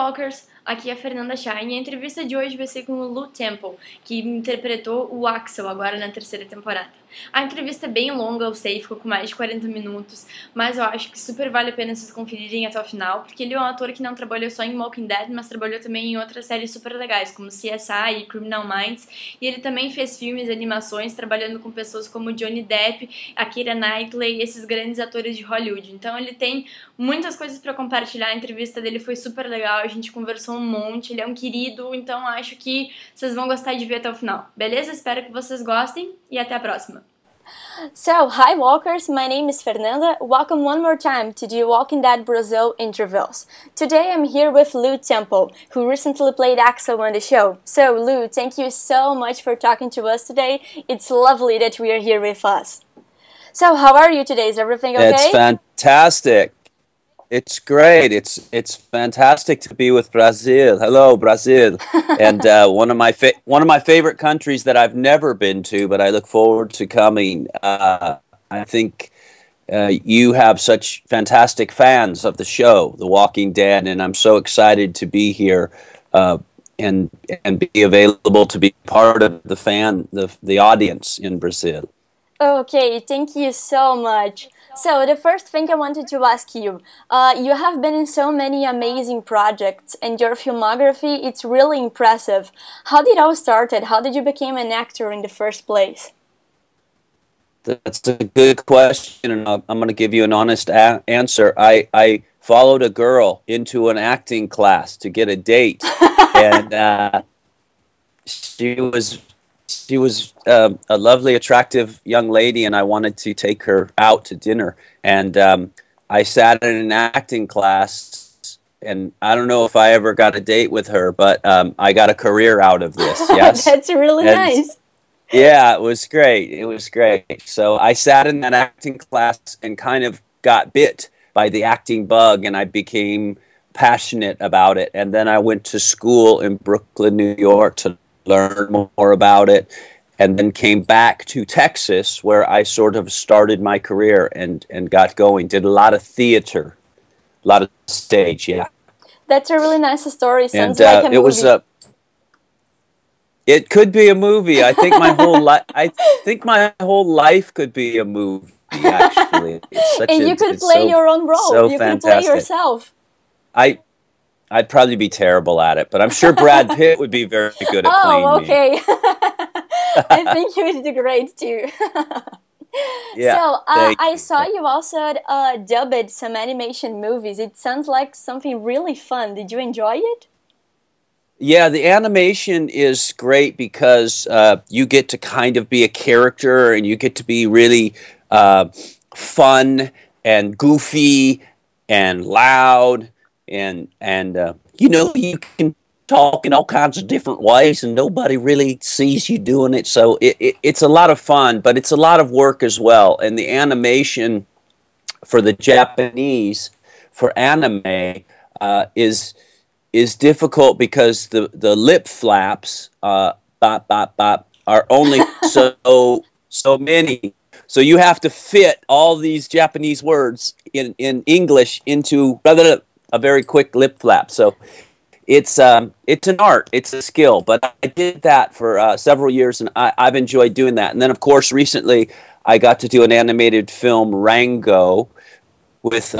Walkers! Aqui é a Fernanda Shine e a entrevista de hoje vai ser com o Lew Temple, que interpretou o Axel agora na terceira temporada. A entrevista é bem longa, eu sei, ficou com mais de 40 minutos, mas eu acho que super vale a pena vocês conferirem até o final, porque ele é um ator que não trabalhou só em Walking Dead, mas trabalhou também em outras séries super legais, como CSI e Criminal Minds, e ele também fez filmes e animações trabalhando com pessoas como Johnny Depp, a Keira Knightley e esses grandes atores de Hollywood. Então ele tem muitas coisas pra compartilhar, a entrevista dele foi super legal, a gente conversou um monte, ele é um querido, então acho que vocês vão gostar de ver até o final. Beleza? Espero que vocês gostem e até a próxima. So, hi walkers, my name is Fernanda. Welcome one more time to the Walking Dead Brazil interviews. Today I'm here with Lew Temple, who recently played Axel on the show. So, Lew, thank you so much for talking to us today. It's lovely that we are here with us. So, how are you today? Is everything okay? It's fantastic. It's great. It's fantastic to be with Brazil. Hello, Brazil, and one of my favorite countries that I've never been to, but I look forward to coming. I think you have such fantastic fans of the show, The Walking Dead, and I'm so excited to be here and be available to be part of the audience in Brazil. Okay, thank you so much. So, the first thing I wanted to ask you, you have been in so many amazing projects, and your filmography, it's really impressive. How did it all started? How did you become an actor in the first place? That's a good question, and I'm going to give you an honest answer. I followed a girl into an acting class to get a date, and she was a lovely, attractive young lady, and I wanted to take her out to dinner. And I sat in an acting class, and I don't know if I ever got a date with her, but I got a career out of this. Yes, that's really nice. Yeah, it was great. It was great. So I sat in that acting class and kind of got bit by the acting bug, and I became passionate about it. And then I went to school in Brooklyn, New York, to learn more about it, and then came back to Texas, where I sort of started my career and got going. Did a lot of theater, a lot of stage, yeah. That's a really nice story. Sounds like a movie. It could be a movie. I think my whole life could be a movie, actually. And you could play your own role. So you fantastic. Could play yourself. I'd probably be terrible at it, but I'm sure Brad Pitt would be very good at playing me. Oh, okay. me. I think you would do great too. Yeah. So I saw you also dubbed some animation movies. It sounds like something really fun. Did you enjoy it? Yeah, the animation is great because you get to kind of be a character, and you get to be really fun and goofy and loud. And you know, you can talk in all kinds of different ways, and nobody really sees you doing it. So it's a lot of fun, but it's a lot of work as well. And the animation for the Japanese, for anime, is difficult because the lip flaps, bop, bop, bop, are only so many. So you have to fit all these Japanese words in English into a very quick lip flap. So it's an art, it's a skill, but I did that for several years, and I've enjoyed doing that. And then, of course, recently I got to do an animated film, Rango, with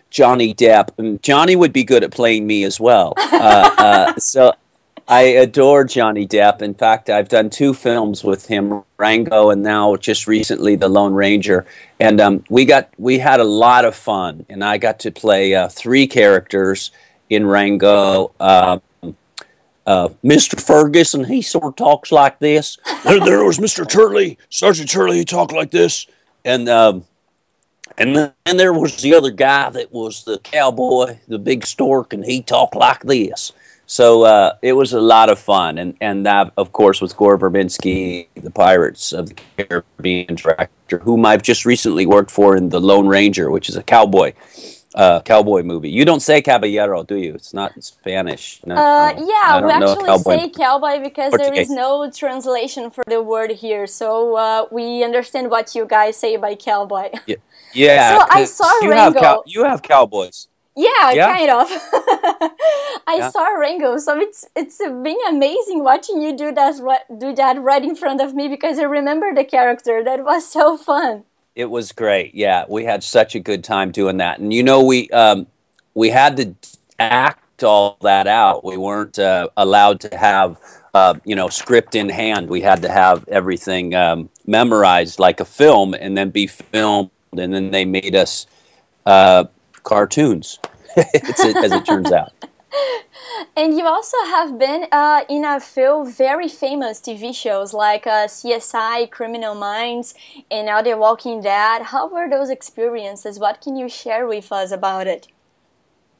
Johnny Depp, and Johnny would be good at playing me as well. So I adore Johnny Depp. In fact, I've done 2 films with him, Rango, and now just recently The Lone Ranger. And we had a lot of fun, and I got to play 3 characters in Rango. Mr. Ferguson, he sort of talks like this. There was Mr. Turley, Sergeant Turley, he talked like this. And then there was the other guy that was the cowboy, the big stork, and he talked like this. So it was a lot of fun, and that, of course, was Gore Verbinski, the Pirates of the Caribbean director, whom I've just recently worked for in The Lone Ranger, which is a cowboy movie. You don't say caballero, do you? It's not in Spanish. No, yeah, we actually say cowboy because there is no translation for the word here, so we understand what you guys say by cowboy. Yeah. So I saw Rango. You have cowboys. Yeah, Yeah. kind of. I Yeah. saw Ringo, so it's been amazing watching you do that right in front of me, because I remember the character. That was so fun. It was great. Yeah, we had such a good time doing that, and we had to act all that out. We weren't allowed to have script in hand. We had to have everything memorized like a film, and then be filmed, and then they made us cartoons, as it turns out. And you also have been in a few very famous TV shows like CSI, Criminal Minds, and now The Walking Dead. How were those experiences? What can you share with us about it?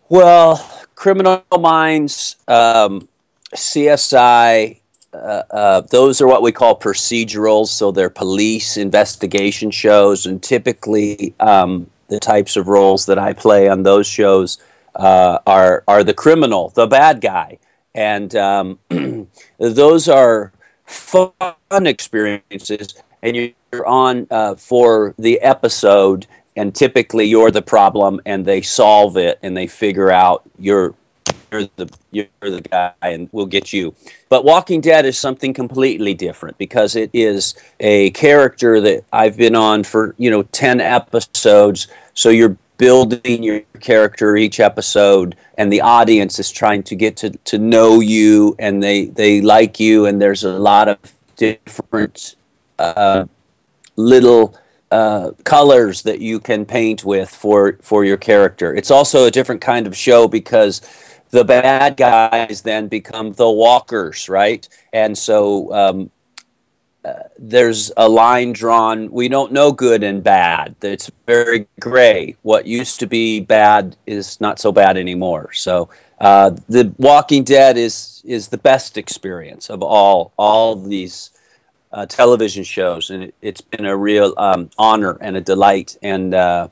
Well, Criminal Minds, CSI, those are what we call procedurals, so they're police investigation shows, and typically the types of roles that I play on those shows are the criminal, the bad guy, and those are fun experiences, and you're on for the episode, and typically you're the problem, and they solve it, and they figure out you're the guy, and we'll get you. But Walking Dead is something completely different, because it is a character that I've been on for 10 episodes. So you're building your character each episode, and the audience is trying to get to know you, and they like you, and there's a lot of different little colors that you can paint with for your character. It's also a different kind of show, because the bad guys then become the walkers, right? And so there's a line drawn. We don't know good and bad. It's very gray. What used to be bad is not so bad anymore. So the Walking Dead is the best experience of all these television shows, and it's been a real honor and a delight, and a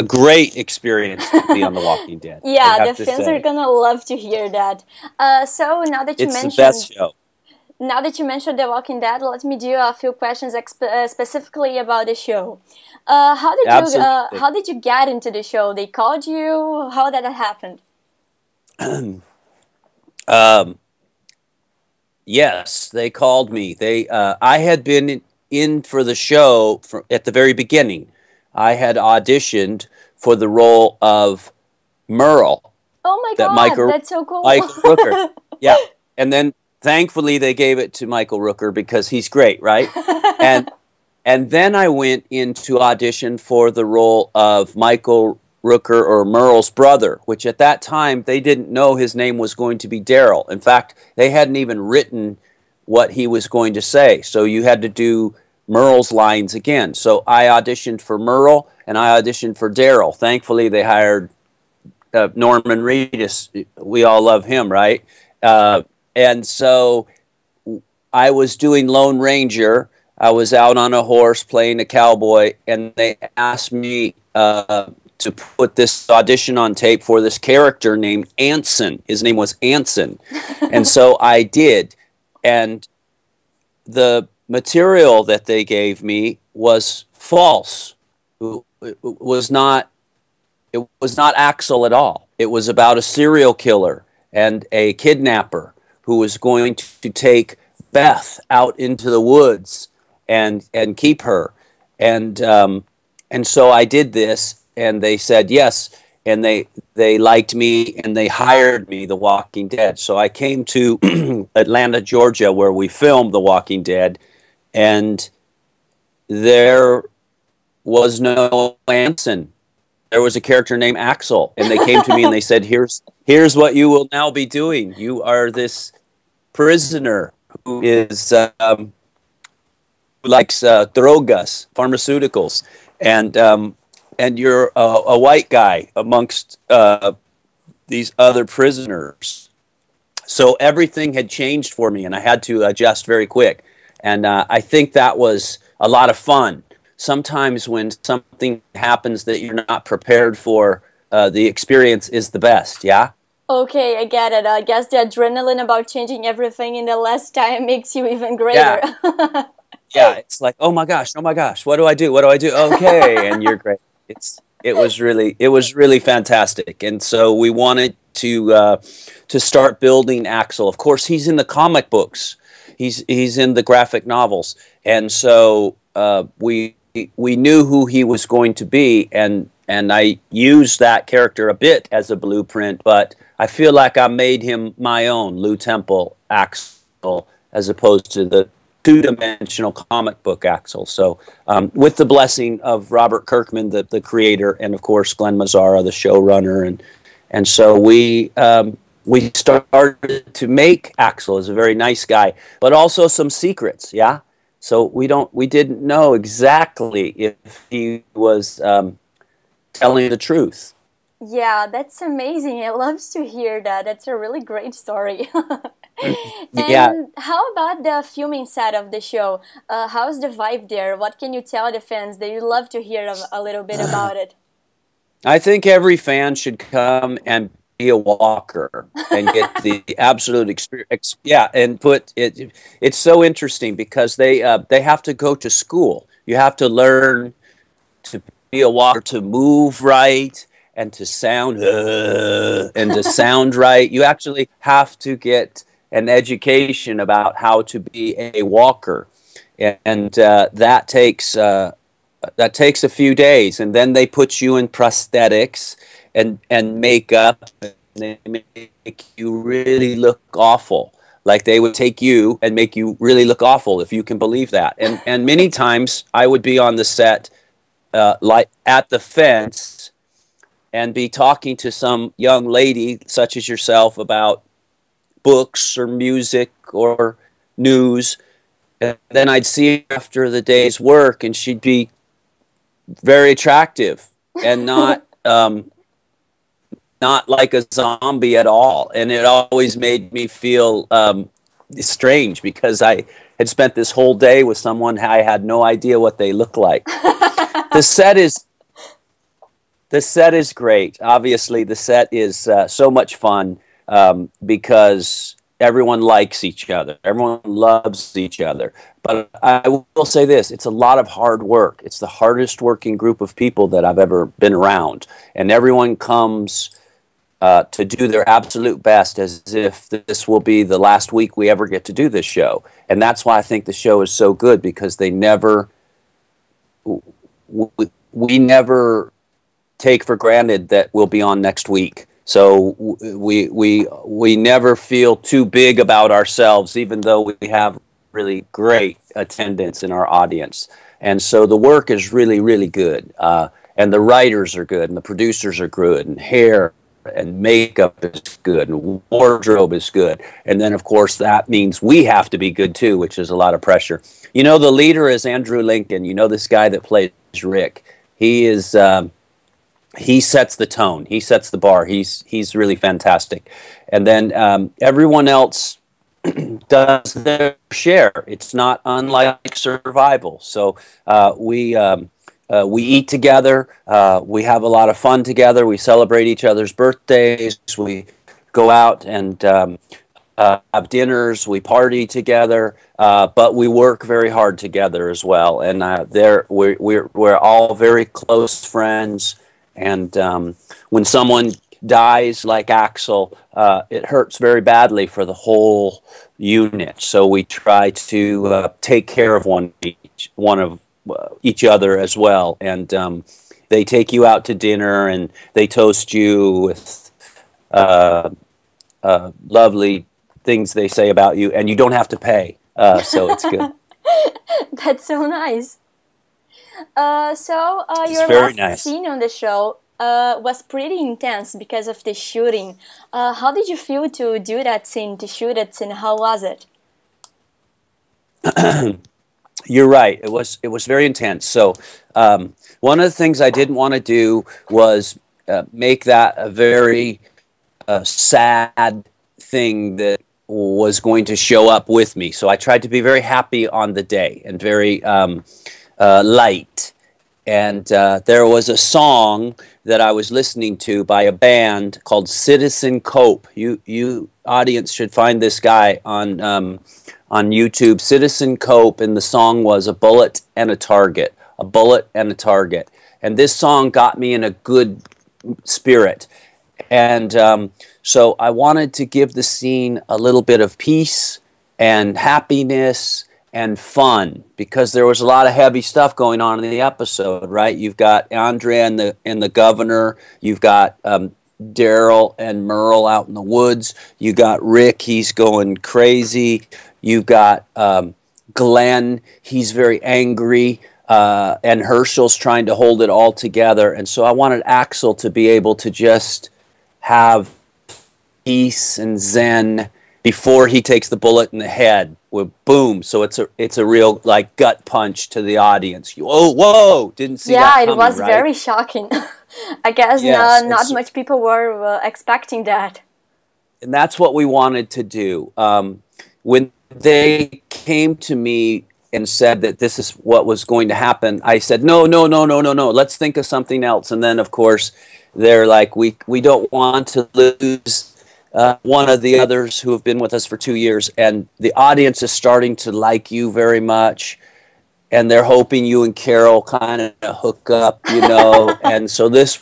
great experience to be on The Walking Dead. Yeah, the fans are gonna love to hear that. So now that you It's mentioned the best show. Now that you mentioned The Walking Dead, let me do a few questions specifically about the show. How did you get into the show? They called you? How did that happen? Yes, they called me. I had been in for the show at the very beginning. I had auditioned for the role of Merle. Oh my God, that's so cool. Michael Rooker. Yeah, and then thankfully they gave it to Michael Rooker, because he's great, right? And then I went in to audition for the role of Michael Rooker, or Merle's brother, which at that time they didn't know his name was going to be Daryl. In fact, they hadn't even written what he was going to say, so you had to do Merle's lines again. So I auditioned for Merle, and I auditioned for Daryl. Thankfully, they hired Norman Reedus. We all love him, right? And so I was doing Lone Ranger. I was out on a horse playing a cowboy, and they asked me to put this audition on tape for this character named Anson. His name was Anson. And so I did. And the material that they gave me was false. It was not Axel at all. It was about a serial killer and a kidnapper who was going to take Beth out into the woods and keep her. And so I did this, and they said yes, and they liked me, and they hired me, The Walking Dead. So I came to Atlanta, Georgia, where we filmed The Walking Dead, and there was no Anson. There was a character named Axel, and they came to me and they said, here's what you will now be doing. You are this prisoner who is who likes drogas, pharmaceuticals, and you're a white guy amongst these other prisoners. So everything had changed for me, and I had to adjust very quick. And I think that was a lot of fun. Sometimes when something happens that you're not prepared for, the experience is the best, yeah? Okay, I get it. I guess the adrenaline about changing everything in the last time makes you even greater. Yeah, it's like, oh my gosh, what do I do? Okay, and you're great. it was really fantastic, and so we wanted to start building Axel. Of course, he's in the comic books, he's in the graphic novels, and so we knew who he was going to be, and I used that character a bit as a blueprint, but I feel like I made him my own, Lew Temple Axel, as opposed to the two-dimensional comic book Axel. So with the blessing of Robert Kirkman, the creator, and of course Glenn Mazzara, the showrunner, and so we started to make Axel as a very nice guy, but also some secrets, yeah. So we didn't know exactly if he was telling the truth. Yeah, that's amazing. I love to hear that. That's a really great story. And Yeah. how about the filming set of the show? How's the vibe there? What can you tell the fans? They love to hear a little bit about it. I think every fan should come and be a walker and get the absolute experience. Yeah, and put it. It's so interesting because they have to go to school. You have to learn to be a walker, to move right, and to sound right. You actually have to get an education about how to be a walker, and that takes a few days, and then they put you in prosthetics and makeup, and they make you really look awful. Like they would take you and make you really look awful, if you can believe that. And many times I would be on the set, like at the fence, and be talking to some young lady such as yourself about books or music or news, and then I'd see her after the day's work, and she'd be very attractive and not like a zombie at all. And it always made me feel strange because I had spent this whole day with someone I had no idea what they look like. The set is great. Obviously, the set is so much fun because everyone likes each other. Everyone loves each other. But I will say this, it's a lot of hard work. It's the hardest working group of people that I've ever been around. And everyone comes to do their absolute best as if this will be the last week we ever get to do this show. And that's why I think the show is so good, because they never, we never take for granted that we'll be on next week. So we never feel too big about ourselves, even though we have really great attendance in our audience. And so the work is really, really good. And the writers are good, and the producers are good, and hair and makeup is good, and wardrobe is good. And then, of course, that means we have to be good, too, which is a lot of pressure. You know, the leader is Andrew Lincoln. You know, this guy that plays Rick. He is... he sets the tone. He sets the bar. He's really fantastic. And then everyone else does their share. It's not unlike Survival. So we eat together. We have a lot of fun together. We celebrate each other's birthdays. We go out and have dinners. We party together. But we work very hard together as well. And we're all very close friends. And when someone dies like Axel, it hurts very badly for the whole unit. So we try to take care of each other as well. And they take you out to dinner, and they toast you with lovely things they say about you, and you don't have to pay. So it's good. That's so nice. Your last scene on the show was pretty intense because of the shooting. How did you feel to do that scene, to shoot that scene? How was it? You're right. It was very intense. So one of the things I didn't want to do was make that a very sad thing that was going to show up with me. So I tried to be very happy on the day and very light. And there was a song that I was listening to by a band called Citizen Cope. You audience should find this guy on YouTube, Citizen Cope, and the song was A Bullet and a Target, A Bullet and a Target. and this song got me in a good spirit. And so I wanted to give the scene a little bit of peace and happiness and fun, because there was a lot of heavy stuff going on in the episode, right? You've got Andre and the governor. You've got Daryl and Merle out in the woods. You got Rick, he's going crazy. You got Glenn, he's very angry. And Herschel's trying to hold it all together. And so I wanted Axel to be able to just have peace and zen before he takes the bullet in the head. With boom. So it's a real like gut punch to the audience. Oh, whoa! Didn't see that coming, it was right? very shocking. I guess Yes, not much people were expecting that. And that's what we wanted to do. When they came to me and said that this is what was going to happen, I said, no, let's think of something else. And then, of course, they're like, we don't want to lose one of the others who have been with us for 2 years, and the audience is starting to like you very much, and they're hoping you and Carol kind of hook up, you know. And so this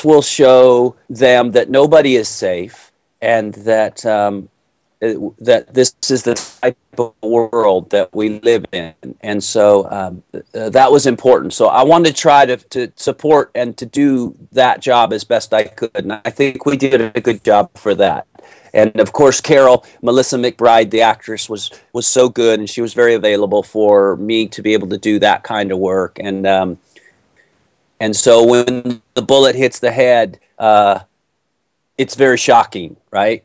will show them that nobody is safe, and that that this is the type of world that we live in. And so that was important. So I wanted to try to support and to do that job as best I could. And I think we did a good job for that. And of course, Carol, Melissa McBride, the actress, was so good, and she was very available for me to be able to do that kind of work. And so when the bullet hits the head, it's very shocking, right?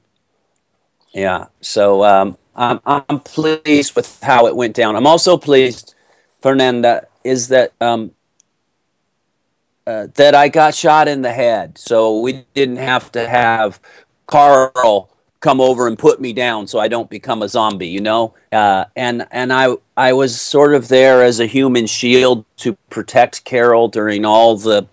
Yeah, so I'm pleased with how it went down. I'm also pleased, Fernanda, is that that I got shot in the head, so we didn't have to have Carl come over and put me down so I don't become a zombie, you know. And I was sort of there as a human shield to protect Carol during all the.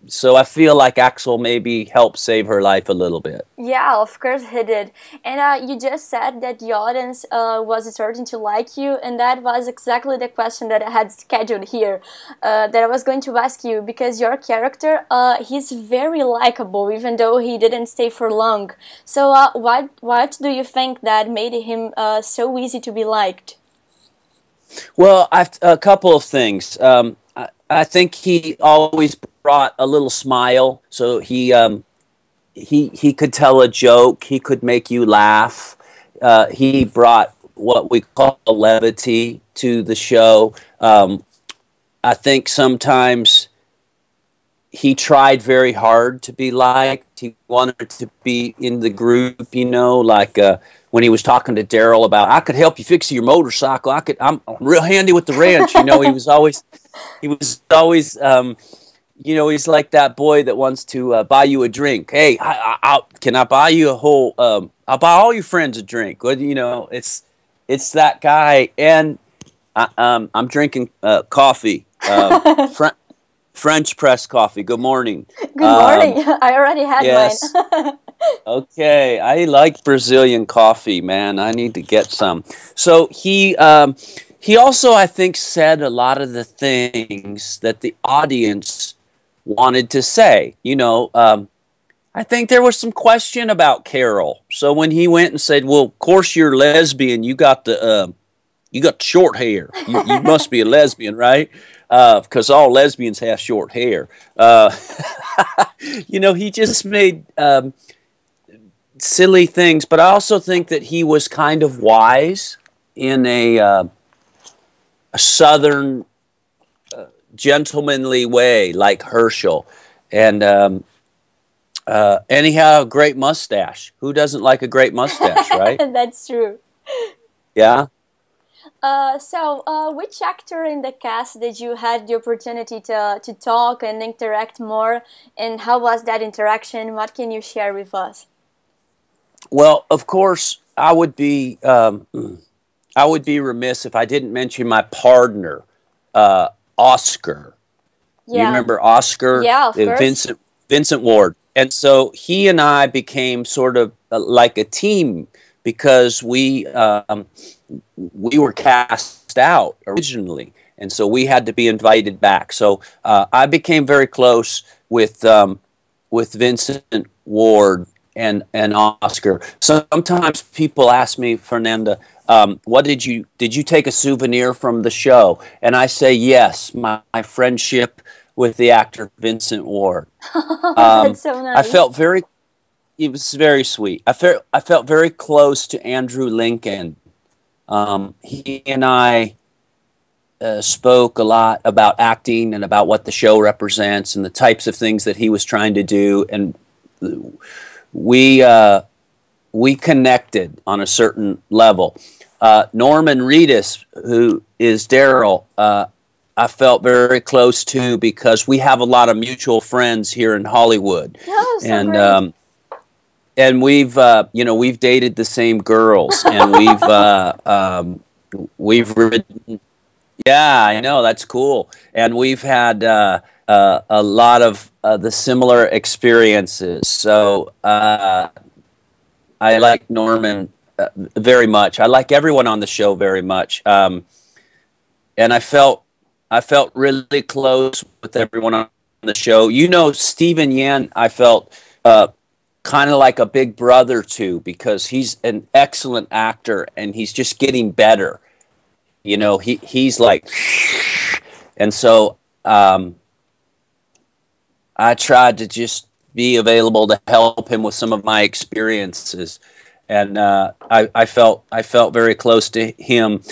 So I feel like Axel maybe helped save her life a little bit. Yeah, of course he did. And you just said that the audience was starting to like you, and that was exactly the question that I had scheduled here, that I was going to ask you, because your character, he's very likable, even though he didn't stay for long. So what do you think that made him so easy to be liked? Well, a couple of things. I think he always brought a little smile, so he could tell a joke, he could make you laugh. He brought what we call levity to the show. I think sometimes he tried very hard to be liked. He wanted to be in the group, you know, like when he was talking to Daryl about, I could help you fix your motorcycle. I'm real handy with the wrench. You know, he was always, you know, he's like that boy that wants to buy you a drink. Hey, can I buy you a whole? I'll buy all your friends a drink. Well, you know, it's that guy. And I'm drinking coffee, French press coffee. Good morning. Good morning. I already had mine. Okay, I like Brazilian coffee, man. I need to get some. So he also, I think, said a lot of the things that the audience wanted to say. You know, I think there was some question about Carol. So when he went and said, "Well, of course you're lesbian. You got the short hair. You must be a lesbian, right? Because all lesbians have short hair." You know, he just made silly things. But I also think that he was kind of wise in a Southern gentlemanly way, like Herschel, and he had a great mustache. Who doesn't like a great mustache, right? That's true. Yeah. So which actor in the cast did you had the opportunity to talk and interact more, and how was that interaction? What can you share with us? Well, of course, I would be remiss if I didn't mention my partner, Oscar. Yeah. You remember Oscar? Yeah, of course. Vincent Ward. And so he and I became sort of like a team, because we were cast out originally, and so we had to be invited back. So I became very close with Vincent Ward and Oscar. Sometimes people ask me, Fernanda, what did you take a souvenir from the show? And I say yes, my friendship with the actor Vincent Ward. That's so nice. It was very sweet. I felt very close to Andrew Lincoln. He and I spoke a lot about acting and about what the show represents and the types of things that he was trying to do, and we connected on a certain level. Norman Reedus, who is Daryl, I felt very close to because we have a lot of mutual friends here in Hollywood. Oh, so great. And we've dated the same girls, and we've written. Yeah, I know, that's cool, and we've had a lot of the similar experiences. So I like Norman very much. I like everyone on the show very much, and I felt really close with everyone on the show. You know, Stephen Yan, I felt kind of like a big brother to, because he's an excellent actor and he's just getting better. You know, he's like, and so I tried to just be available to help him with some of my experiences, and I felt very close to him.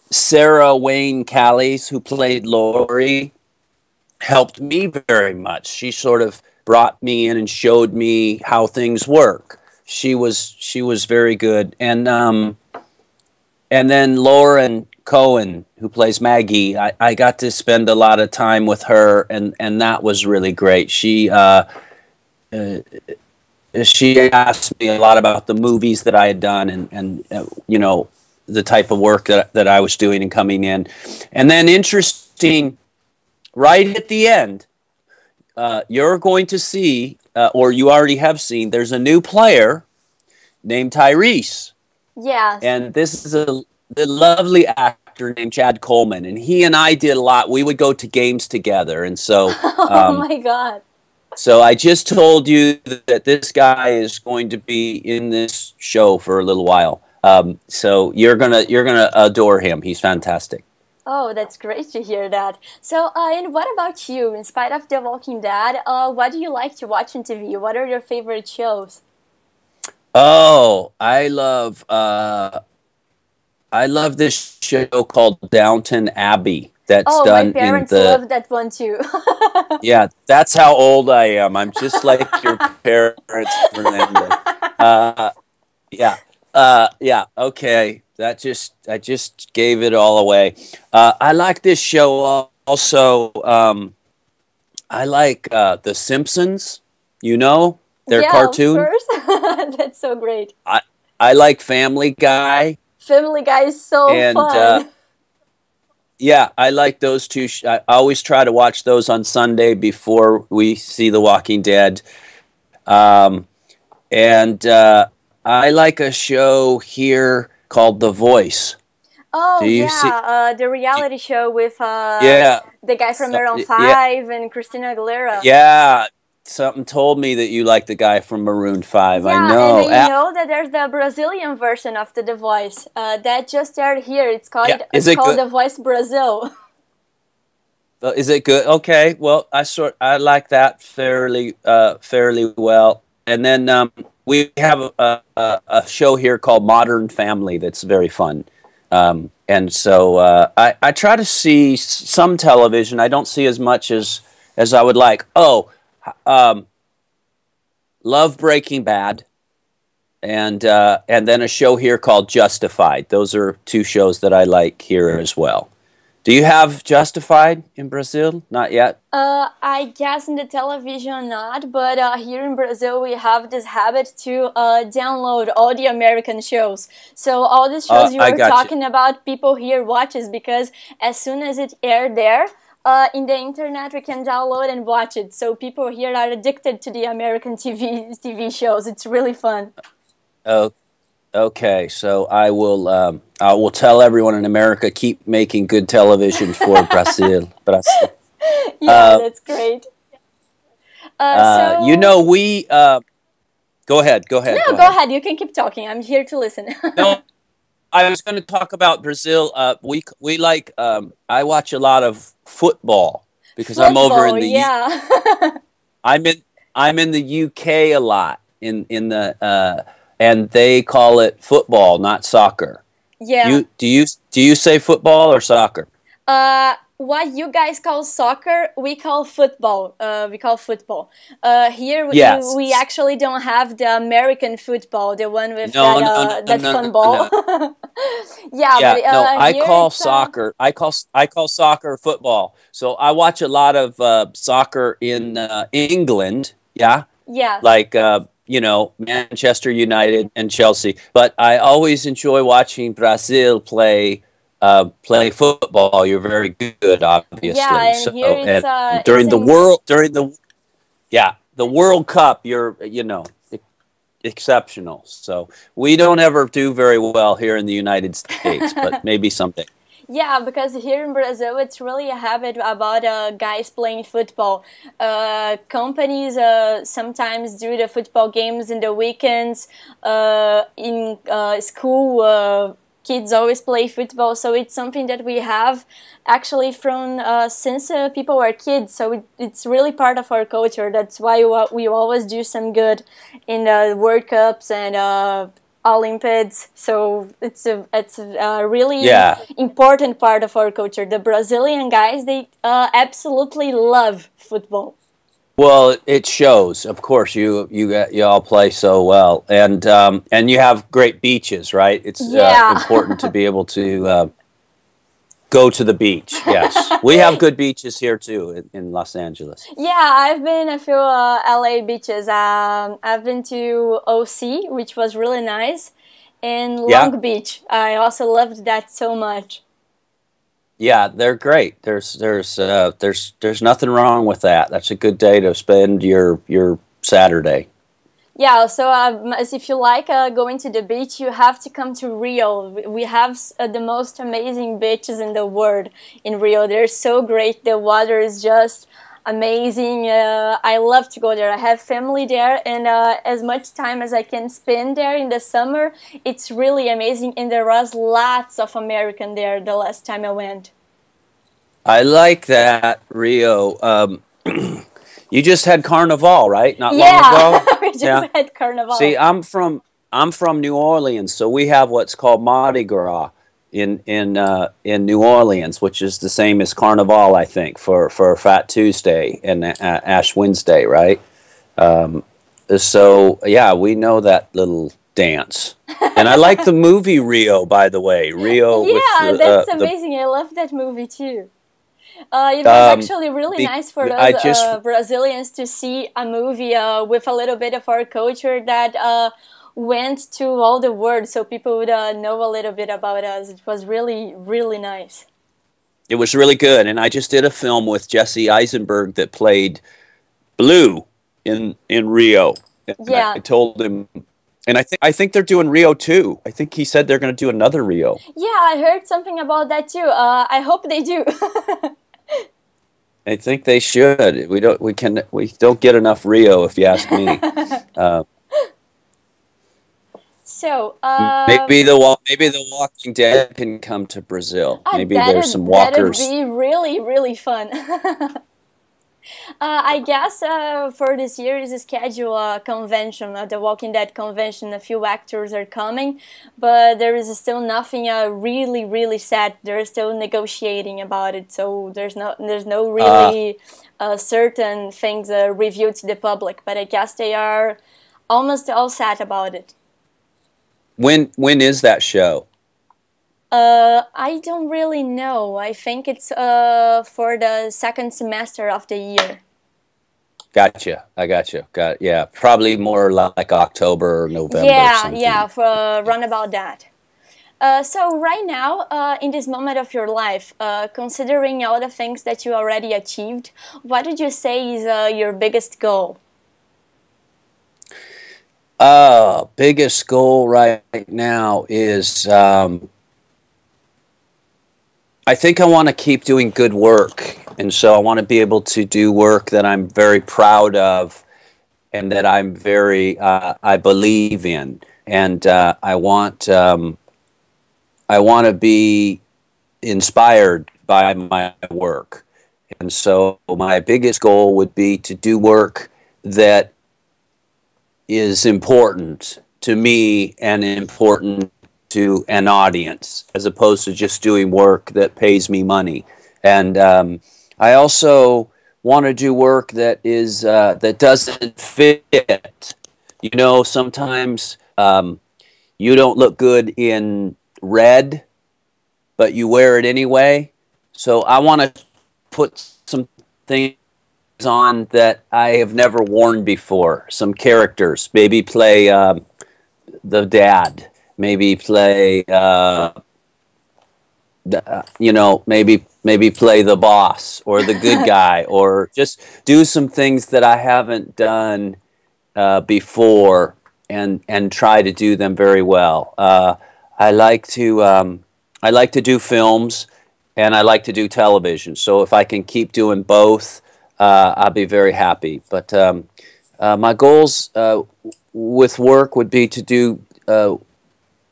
Sarah Wayne Callies, who played Laurie, helped me very much. She sort of brought me in and showed me how things work. She was very good, and then Lauren Cohen, who plays Maggie, I got to spend a lot of time with her, and that was really great. She asked me a lot about the movies that I had done, and you know, the type of work that I was doing and coming in. And then interesting, right at the end, you're going to see, or you already have seen, there's a new player named Tyrese. Yes. And this is the lovely actor named Chad Coleman, and he and I did a lot. We would go to games together, and so oh my God. So I just told you that this guy is going to be in this show for a little while. So you're gonna adore him. He's fantastic. Oh, that's great to hear that. So, and what about you? In spite of The Walking Dead, what do you like to watch on TV? What are your favorite shows? Oh, I love this show called Downton Abbey. That's done my parents in the. love that one too. Yeah, that's how old I am. I'm just like your parents, Fernanda. Yeah. Okay. I just gave it all away. I like this show also. I like The Simpsons. You know, their cartoon. Of course. That's so great. I like Family Guy. Family Guy is so fun. Yeah, I like those two. I always try to watch those on Sunday before we see The Walking Dead. And I like a show here called The Voice. Oh, the reality show with the guy from Maroon 5 and Christina Aguilera. Yeah, something told me that you like the guy from Maroon 5. Yeah, I know. And you know that there's the Brazilian version of The Voice that just aired here. It's called The Voice Brazil. Is it good? Okay, well, I like that fairly well. And then we have a show here called Modern Family that's very fun. And so I try to see some television. I don't see as much as I would like. Love Breaking Bad, and then a show here called Justified. Those are two shows that I like here as well. Do you have Justified in Brazil? Not yet? I guess in the television not, but here in Brazil we have this habit to download all the American shows. So all the shows you were talking about, people here watches, because as soon as it aired there, in the internet we can download and watch it. So people here are addicted to the American TV shows. It's really fun. Okay, so I will tell everyone in America, keep making good television for Brazil. Brazil. Yeah, that's great. You So know, go ahead, go no, ahead, go go ahead. ahead. You can keep talking. I'm here to listen. No, I was going to talk about Brazil. We like. I watch a lot of football because I'm over Football, in yeah. I'm in I'm in the UK a lot in the and they call it football, not soccer. Yeah. Do you say football or soccer? What you guys call soccer, we call football. We call football. Here we Yes. actually don't have the American football, the one with No, no, no, that no, fun no, ball. no. Yeah, but Yeah, no. I here call it's soccer. I call soccer football. So I watch a lot of soccer in England. Yeah, yeah. like Manchester United and Chelsea. But I always enjoy watching Brazil play football. You're very good, Yeah, obviously. and here So and it's in during the World Cup, you're exceptional. So we don't ever do very well here in the United States, but maybe someday. yeah, because here in Brazil, it's really a habit about guys playing football. Companies sometimes do the football games in the weekends. In school, kids always play football, so it's something that we have actually from since people were kids. So it's really part of our culture. That's why we always do some good in the World Cups and Olympics. So it's a really Yeah. important part of our culture. The Brazilian guys, they absolutely love football. Well, it shows. Of course, you all play so well, and you have great beaches, right? It's Yeah. important to be able to go to the beach. Yes, we have good beaches here too in Los Angeles. Yeah, I've been a few LA beaches. I've been to OC, which was really nice, and Yeah, Long Beach. I also loved that so much. yeah, they're great. There's nothing wrong with that. That's a good day to spend your Saturday. Yeah, so as if you like going to the beach, you have to come to Rio. We have the most amazing beaches in the world in Rio. They're so great. The water is just amazing. I love to go there. I have family there, and as much time as I can spend there in the summer, it's really amazing. And there was lots of American there the last time I went. I like that, Rio. You just had Carnival, right? Not long Yeah, ago. we just Yeah. had See, Carnival. I'm from New Orleans, so we have what's called Mardi Gras in New Orleans, which is the same as Carnival, I think, for Fat Tuesday and Ash Wednesday, right? Um, so yeah, we know that little dance, and I like the movie Rio, by the way. Rio with Yeah, that's the amazing. I love that movie too. It was um, actually really be, nice for I those just Brazilians to see a movie with a little bit of our culture that went to all the world, so people would know a little bit about us. It was really, really nice. It was really good, and I just did a film with Jesse Eisenberg that played Blue in Rio, and Yeah, I told him, and I think they're doing Rio too. I think he said they're going to do another Rio. yeah, I heard something about that too. I hope they do. I think they should. We don't get enough Rio, if you ask me. Uh, So, maybe the Walking Dead can come to Brazil. Maybe there's some that'd walkers. be really, really fun. I guess for this year is schedule a convention, the Walking Dead convention. A few actors are coming, but there is still nothing really, really set. They're still negotiating about it, so there's no Uh, really certain things revealed to the public. But I guess they are almost all set about it. when is that show? I don't really know. I think it's for the second semester of the year. Gotcha. I gotcha. Got yeah. Probably more like October or November or Yeah, yeah, something. for run about that. So right now, in this moment of your life, considering all the things that you already achieved, what would you say is your biggest goal? Biggest goal right now is I think I want to keep doing good work. And so I want to be able to do work that I'm very proud of and that I'm very, I believe in. And I want to be inspired by my work. And so my biggest goal would be to do work that is important to me and important to an audience, as opposed to just doing work that pays me money. And I also want to do work that is that doesn't fit. You know, sometimes you don't look good in red, but you wear it anyway. So I want to put some things on that I have never worn before. Some characters, maybe play the dad, maybe play maybe play the boss or the good guy, or just do some things that I haven't done before and try to do them very well. I like to do films and I like to do television. So if I can keep doing both, I'll be very happy. But my goals with work would be to do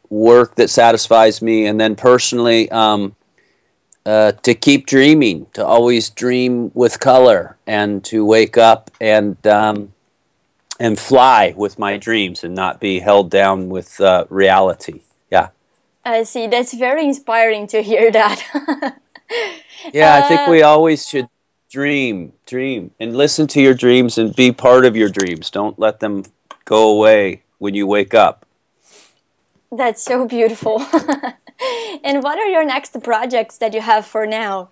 work that satisfies me, and then personally to keep dreaming, to always dream with color, and to wake up and fly with my dreams and not be held down with reality. Yeah. I see. That's very inspiring to hear that. Yeah, I think we always should dream, and listen to your dreams and be part of your dreams. Don't let them go away when you wake up. That's so beautiful. And what are your next projects that you have for now?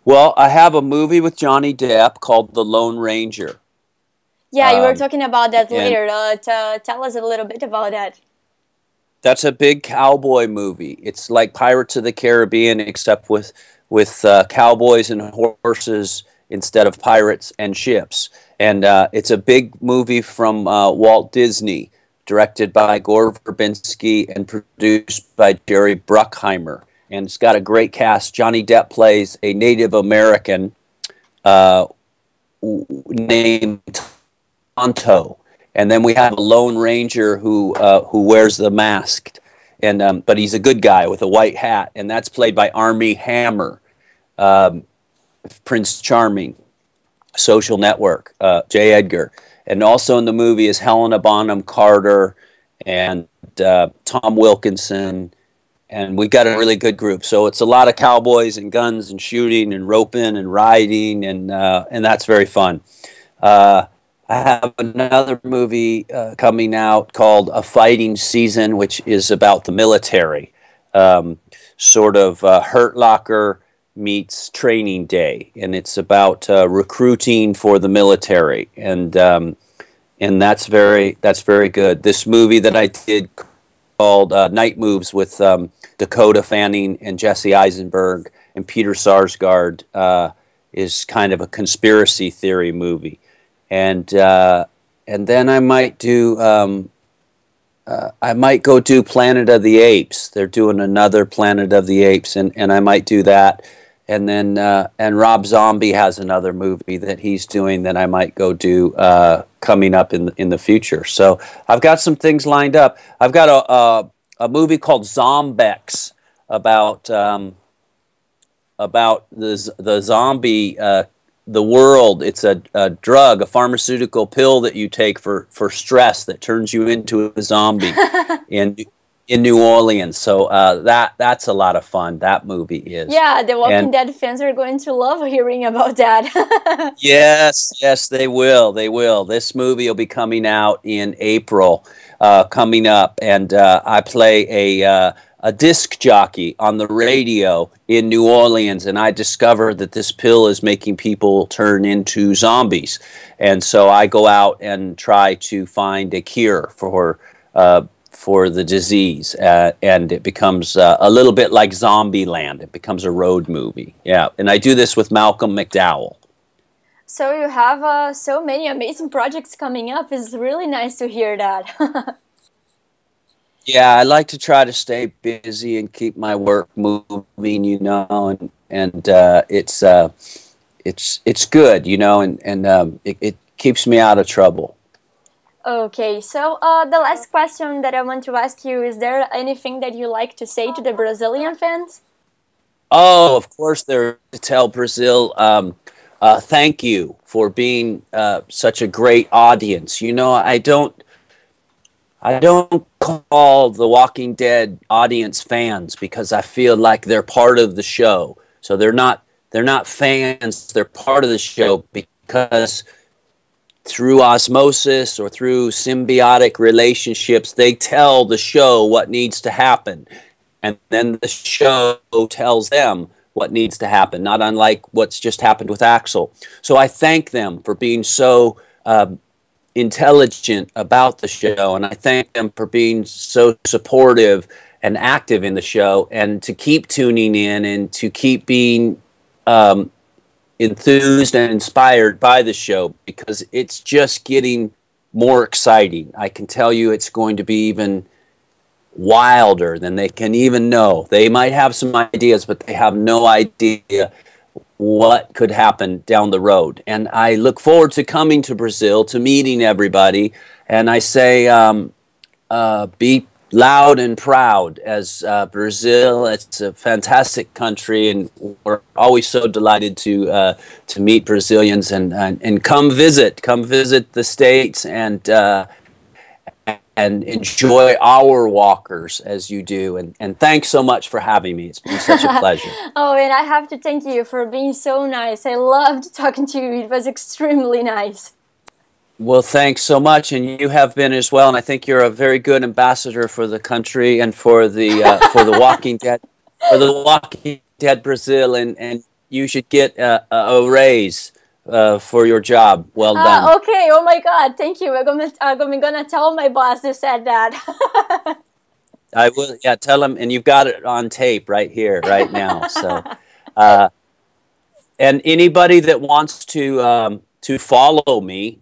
Well, I have a movie with Johnny Depp called The Lone Ranger. Yeah, you were talking about that later. Tell us a little bit about that. That's a big cowboy movie. It's like Pirates of the Caribbean, except with cowboys and horses instead of pirates and ships. And it's a big movie from Walt Disney, directed by Gore Verbinski and produced by Jerry Bruckheimer. And it's got a great cast. Johnny Depp plays a Native American named Tonto. And then we have a Lone Ranger who wears the mask, and but he's a good guy with a white hat, and that's played by Armie Hammer, Prince Charming, Social Network, J. Edgar, and also in the movie is Helena Bonham Carter and Tom Wilkinson, and we got a really good group. So it's a lot of cowboys and guns and shooting and roping and riding, and that's very fun. I have another movie coming out called A Fighting Season, which is about the military, sort of Hurt Locker meets Training Day, and it's about recruiting for the military, and that's very good. This movie that I did called Night Moves with Dakota Fanning and Jesse Eisenberg and Peter Sarsgaard is kind of a conspiracy theory movie. And then I might do I might go do Planet of the Apes. They're doing another Planet of the Apes, and I might do that. And then and Rob Zombie has another movie that he's doing that I might go do coming up in the future. So I've got some things lined up. I've got a movie called Zombex about the zombie. The world. It's a drug, a pharmaceutical pill that you take for stress that turns you into a zombie in New Orleans. So that's a lot of fun. That movie is. Yeah, the Walking Dead fans are going to love hearing about that. Yes, they will. They will. This movie will be coming out in April, coming up, and I play a disc jockey on the radio in New Orleans, and I discovered that this pill is making people turn into zombies. And so I go out and try to find a cure for the disease, and it becomes a little bit like Zombieland. It becomes a road movie. Yeah, and I do this with Malcolm McDowell. So you have so many amazing projects coming up. It's really nice to hear that. Yeah, I like to try to stay busy and keep my work moving, you know, and it's good, you know, and it keeps me out of trouble. Okay, so the last question that I want to ask you, is there anything that you like to say to the Brazilian fans? Oh, of course, there to tell Brazil, thank you for being such a great audience. You know, I don't call the Walking Dead audience fans because I feel like they're part of the show. So they're not fans, they're part of the show because through osmosis or through symbiotic relationships, they tell the show what needs to happen. And then the show tells them what needs to happen, not unlike what's just happened with Axel. So I thank them for being so intelligent about the show, and I thank them for being so supportive and active in the show, and to keep tuning in and to keep being enthused and inspired by the show, because it's just getting more exciting. I can tell you it's going to be even wilder than they can even know. They might have some ideas, but they have no idea what could happen down the road. And I look forward to coming to Brazil, to meeting everybody. And I say, be loud and proud as Brazil. It's a fantastic country, and we're always so delighted to meet Brazilians and come visit the States and enjoy our walkers as you do. And thanks so much for having me. It's been such a pleasure. Oh, and I have to thank you for being so nice. I loved talking to you. It was extremely nice. Well, thanks so much, and you have been as well. And I think you're a very good ambassador for the country and for the Walking Dead, Brazil, and you should get a raise for your job. Well done. Okay. Oh my God. Thank you. I'm gonna tell my boss you said that. I will. Yeah, tell him, and you've got it on tape right here, right now. So, and anybody that wants to follow me,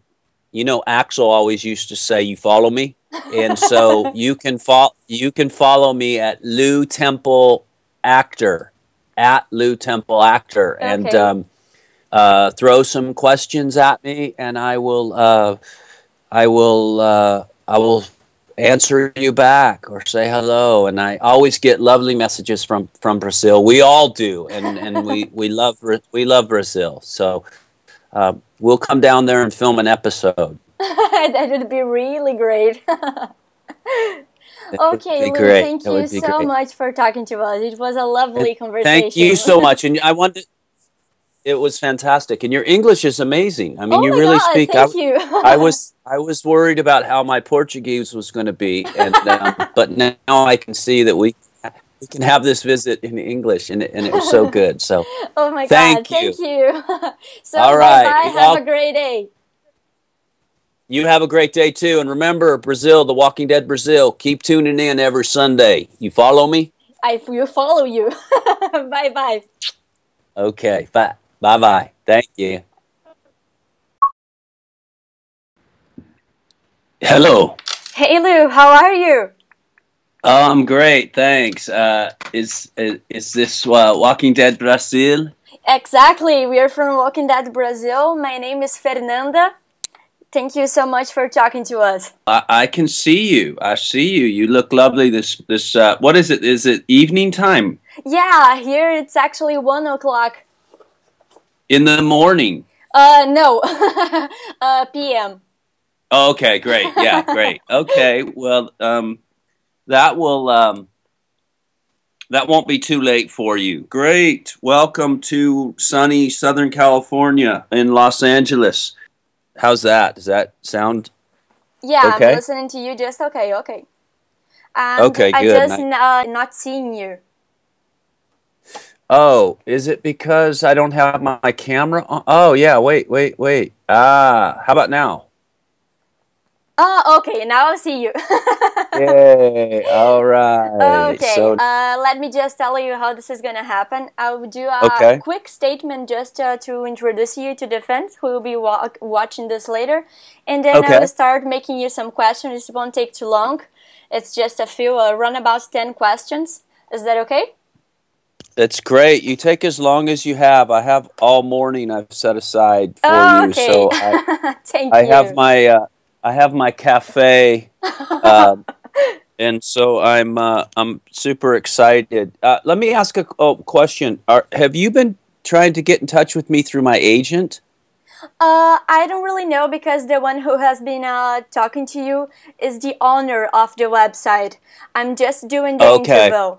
you know, Axel always used to say, "You follow me," and so you can follow me at Lew Temple Actor, at Lew Temple Actor, Okay. and throw some questions at me, and I will answer you back or say hello. And I always get lovely messages from Brazil. We all do, and we love Brazil. So we'll come down there and film an episode. That would be really great. Okay, Lew, great. thank you so much for talking to us. It was a lovely conversation. Thank you so much, and I wanted. It was fantastic, and your English is amazing. I mean, you really speak. Thank you. I was worried about how my Portuguese was going to be, and but now I can see that we can have this visit in English, and it was so good. So, oh my thank God, you. Thank you. So, all right, bye. Have a great day. You have a great day too, and remember, Brazil, The Walking Dead Brazil. Keep tuning in every Sunday. You follow me? I will follow you. Bye bye. Okay, bye. Bye-bye. Thank you. Hello. Hey, Lew. How are you? Oh, I'm great. Thanks. Is this Walking Dead Brazil? Exactly. We are from Walking Dead Brazil. My name is Fernanda. Thank you so much for talking to us. I can see you. I see you. You look lovely. This what is it? Is it evening time? Yeah, here it's actually 1 o'clock. In the morning? No. PM. Okay, great. Yeah, great. Okay, well, that won't be too late for you. Great. Welcome to sunny Southern California in Los Angeles. How's that? Does that sound Yeah, okay? I'm listening to you just okay. Okay. Okay, good. I just not seeing you. Oh, is it because I don't have my camera on? Oh, yeah, wait. How about now? Oh, okay, now I see you. Yay! All right. Okay, So let me just tell you how this is gonna happen. I will do a okay. quick statement just to introduce you to the fans who will be watching this later, and then I will Okay. start making you some questions. It won't take too long. It's just a few, run about 10 questions. Is that okay? That's great. You take as long as you have. I have all morning I've set aside for Oh, you. okay. So Thank I you. have my cafe, uh, and so I'm super excited. Let me ask a question. Have you been trying to get in touch with me through my agent? I don't really know because the one who has been talking to you is the owner of the website. I'm just doing the Okay, interview.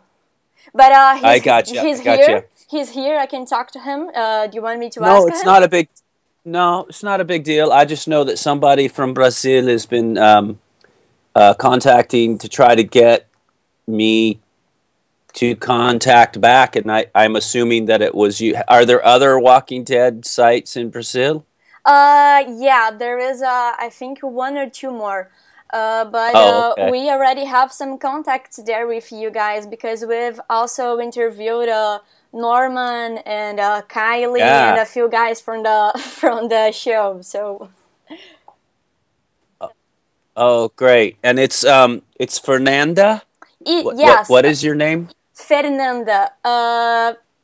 But I gotcha. I he's gotcha. here. He's here. I can talk to him. Do you want me to No, ask it's him? not a big. No, it's not a big deal. I just know that somebody from Brazil has been contacting to try to get me to contact back, and I'm assuming that it was you. Are there other Walking Dead sites in Brazil? Yeah, there is I think one or two more. But Oh, okay. we already have some contacts there with you guys because we've also interviewed Norman and Kylie and Yeah. a few guys from the from the show. So Oh, great. And it's Fernanda. yes, What is your name? Fernanda.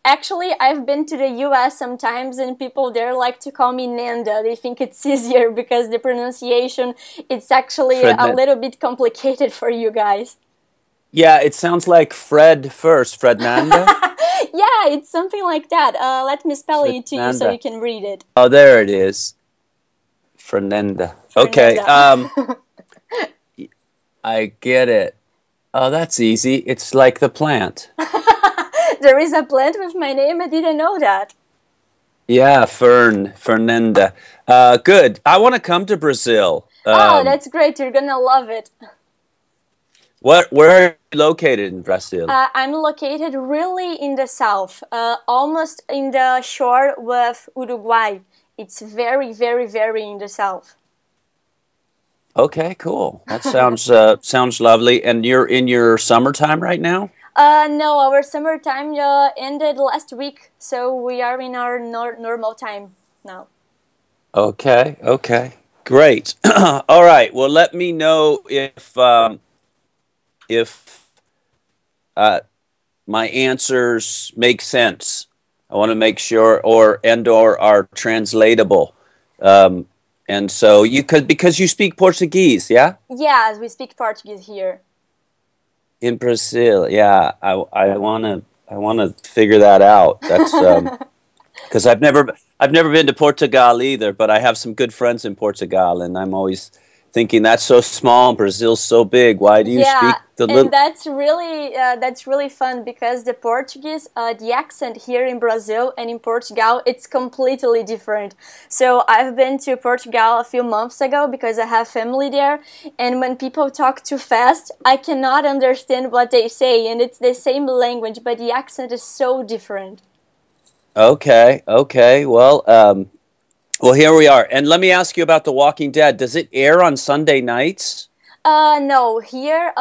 Actually, I've been to the US sometimes and people there like to call me Nanda. They think it's easier because the pronunciation it's actually a Fernanda. little bit complicated for you guys. Yeah, it sounds like Fred first. Fernanda. Yeah, it's something like that. Let me spell it to you so you Fernanda. can read it. Oh, there it is. Fernanda. Okay. Fernanda. I get it. Oh, that's easy. It's like the plant. There is a plant with my name. I didn't know that. Yeah, Fernanda. Good. I want to come to Brazil. Oh, that's great. You're gonna love it. Where are you located in Brazil? I'm located really in the south, almost in the shore with Uruguay. It's very, very, very in the south. Okay, cool. That sounds lovely. And you're in your summertime right now? No, our summertime ended last week, so we are in our normal time now. Okay, okay. Great. All right. Well, let me know if my answers make sense. I want to make sure or are translatable. And so you could because you speak Portuguese, yeah? Yes, we speak Portuguese here. In Brazil, yeah. I wanna figure that out. That's because I've never been to Portugal either, but I have some good friends in Portugal, and I'm always thinking that's so small and Brazil's so big. Why do you Yeah, speak the and little? that's really fun because the Portuguese, the accent here in Brazil and in Portugal, it's completely different. So I've been to Portugal a few months ago because I have family there, and when people talk too fast, I cannot understand what they say, and it's the same language, but the accent is so different. Okay, okay. Well, here we are. And let me ask you about The Walking Dead. Does it air on Sunday nights? No, here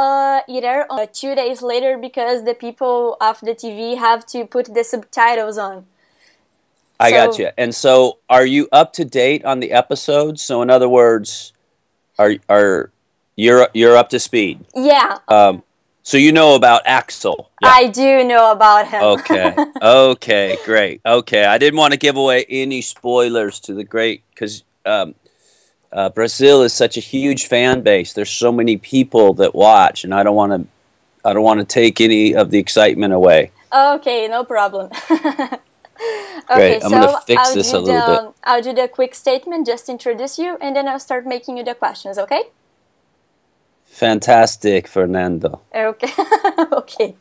it aired 2 days later because the people of the TV have to put the subtitles on. I got So you. And so, are you up to date on the episodes? So, in other words, are you're up to speed? yeah, So you know about Axel? Yeah. I do know about him. Okay. Okay. Great. Okay. I didn't want to give away any spoilers to the great because Brazil is such a huge fan base. There's so many people that watch, and I don't want to take any of the excitement away. Okay, no problem. Okay, Great. I'm gonna so fix this a little bit. I'll do the quick statement, just introduce you, and then I'll start making you the questions, okay? Fantastic, Fernando. Okay. Okay.